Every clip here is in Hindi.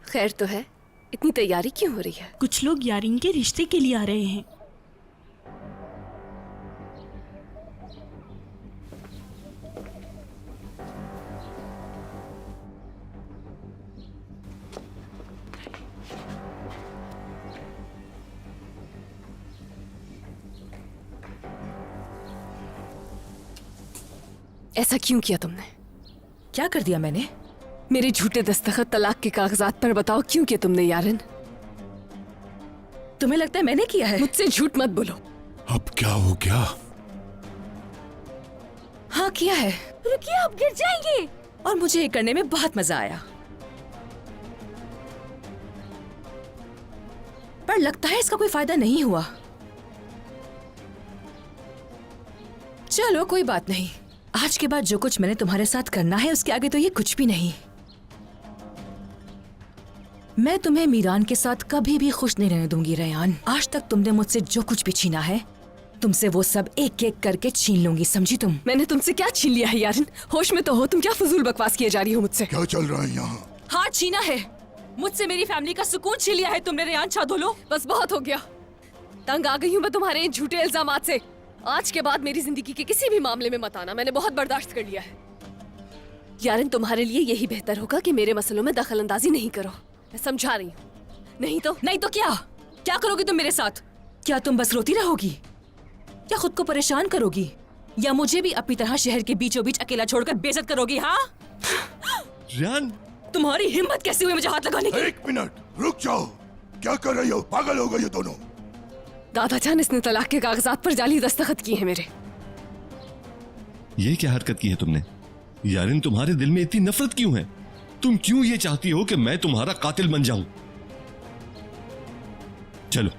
खैर तो है, इतनी तैयारी क्यों हो रही है? कुछ लोग यारिन के रिश्ते के लिए आ रहे हैं। ऐसा क्यों किया तुमने? क्या कर दिया मैंने? मेरे झूठे दस्तखत तलाक के कागजात पर बताओ, क्यों किया तुमने यारिन? तुम्हें लगता है मैंने किया है? मुझसे झूठ मत बोलो। अब क्या हो गया? हाँ किया है। रुकिए, आप गिर जाएंगे। और मुझे ये करने में बहुत मजा आया, पर लगता है इसका कोई फायदा नहीं हुआ। चलो कोई बात नहीं, आज के बाद जो कुछ मैंने तुम्हारे साथ करना है उसके आगे तो ये कुछ भी नहीं। मैं तुम्हें मीरान के साथ कभी भी खुश नहीं रहने दूंगी रेयान। आज तक तुमने मुझसे जो कुछ भी छीना है, तुमसे वो सब एक एक करके छीन लूंगी, समझी तुम? मैंने तुमसे क्या छीन लिया है यारिन? होश में तो हो तुम? क्या फजूल बकवास किए जा रही हो मुझसे? क्या चल रहा है यहाँ? हाँ छीना है मुझसे, मेरी फैमिली का सुकून छीन लिया है तुमने रेयान शादोलो। बस बहुत हो गया, तंग आ गई हूँ मैं तुम्हारे इन झूठे इल्जामात से। आज के बाद मेरी जिंदगी के किसी भी मामले में मत आना, मैंने बहुत बर्दाश्त कर लिया है। यारिन तुम्हारे लिए यही बेहतर होगा कि मेरे मसलों में दखल अंदाजी नहीं करो, मैं समझा रही हूँ। नहीं तो क्या क्या करोगी तुम मेरे साथ? क्या तुम बस रोती रहोगी या खुद को परेशान करोगी, या मुझे भी अपनी तरह शहर के बीचों बीच अकेला छोड़कर बेइज्जत करोगी? हाँ रियान, तुम्हारी हिम्मत कैसे हुई मुझे हाथ लगाने की? एक मिनट रुक जाओ, क्या कर रही हो? पागल हो गई हो दोनों। दादाजान, इसने तलाक के कागजात पर जाली दस्तखत किए हैं मेरे। ये क्या हरकत की है तुमने? यारिन, तुम्हारे दिल में इतनी नफरत क्यों है? तुम क्यों ये चाहती हो कि मैं तुम्हारा कातिल बन जाऊं? चलो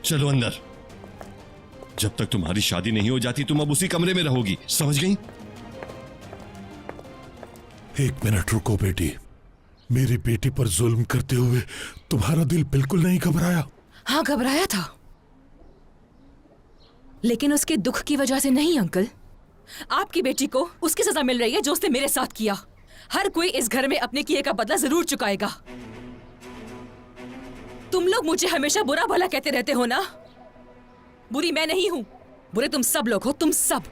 चलो अंदर। जब तक तुम्हारी शादी नहीं हो जाती तुम अब उसी कमरे में रहोगी, समझ गई? एक मिनट रुको बेटी, मेरी बेटी पर जुल्म करते हुए तुम्हारा दिल बिल्कुल नहीं घबराया? हाँ घबराया था, लेकिन उसके दुख की वजह से नहीं अंकल। आपकी बेटी को उसकी सजा मिल रही है जो उसने मेरे साथ किया। हर कोई इस घर में अपने किए का बदला जरूर चुकाएगा। तुम लोग मुझे हमेशा बुरा भला कहते रहते हो ना? बुरी मैं नहीं हूं, बुरे तुम सब लोग हो, तुम सब।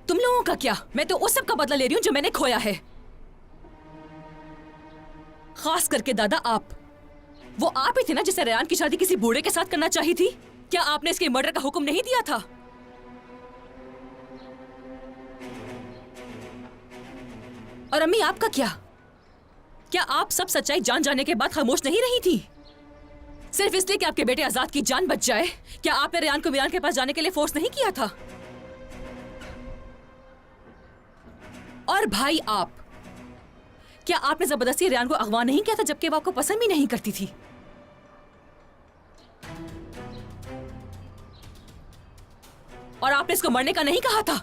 तुम लोगों का क्या, मैं तो उस सब का बदला ले रही हूं जो मैंने खोया है। खास करके दादा आप, वो आप ही थे ना जिसे रेयान की शादी किसी बूढ़े के साथ करना चाहिए थी? क्या आपने इसके मर्डर का हुक्म नहीं दिया था? और अम्मी आपका क्या आप सब सच्चाई जान जाने के बाद खामोश नहीं रही थी? सिर्फ इसलिए कि आपके बेटे आजाद की जान बच जाए? क्या आपने रेयान को मीरान के पास जाने के लिए फोर्स नहीं किया था? और भाई आप, क्या आपने जबरदस्ती रेयान को अगवा नहीं किया था जबकि वो आपको पसंद भी नहीं करती थी? और आपने इसको मरने का नहीं कहा था?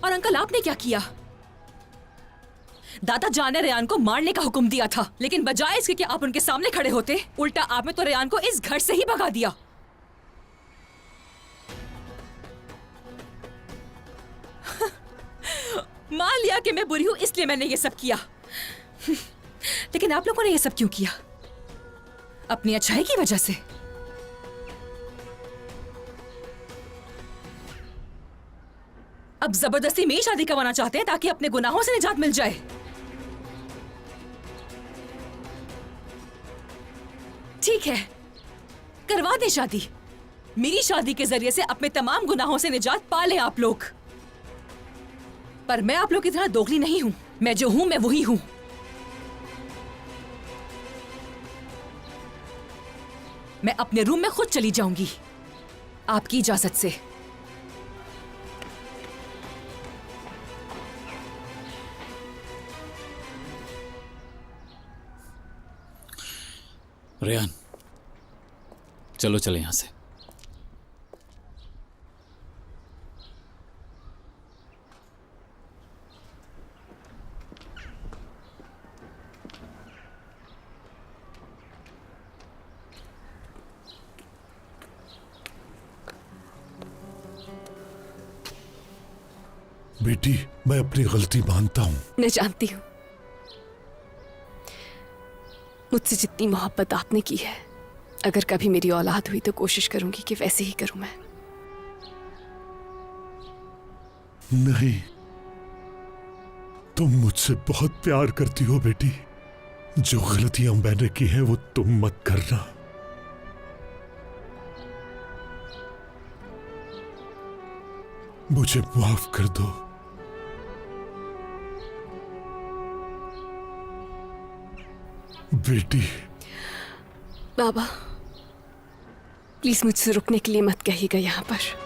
और अंकल आपने क्या किया? दादा जान ने रेयान को मारने का हुक्म दिया था, लेकिन बजाय इसके कि आप उनके सामने खड़े होते, उल्टा आपने तो रेयान को इस घर से ही भगा दिया। मान लिया कि मैं बुरी हूं इसलिए मैंने ये सब किया, लेकिन आप लोगों ने ये सब क्यों किया? अपनी अच्छाई की वजह से? अब जबरदस्ती में ही शादी करवाना चाहते हैं ताकि अपने गुनाहों से निजात मिल जाए। ठीक है, करवा दे शादी। मेरी शादी के जरिए से अपने तमाम गुनाहों से निजात पा लें आप लोग। पर मैं आप लोग की तरह दोगली नहीं हूं, मैं जो हूं मैं वही हूं। मैं अपने रूम में खुद चली जाऊंगी, आपकी इजाजत से। रेयान, चलो चले यहां से। बेटी, मैं अपनी गलती मानता हूं। मैं जानती हूँ मुझसे जितनी मोहब्बत आपने की है, अगर कभी मेरी औलाद हुई तो कोशिश करूंगी कि वैसे ही करूं मैं। नहीं, तुम मुझसे बहुत प्यार करती हो बेटी। जो गलतियां मैंने की हैं वो तुम मत करना। मुझे माफ कर दो। बेटी। बाबा, प्लीज मुझसे रुकने के लिए मत कहिएगा यहाँ पर।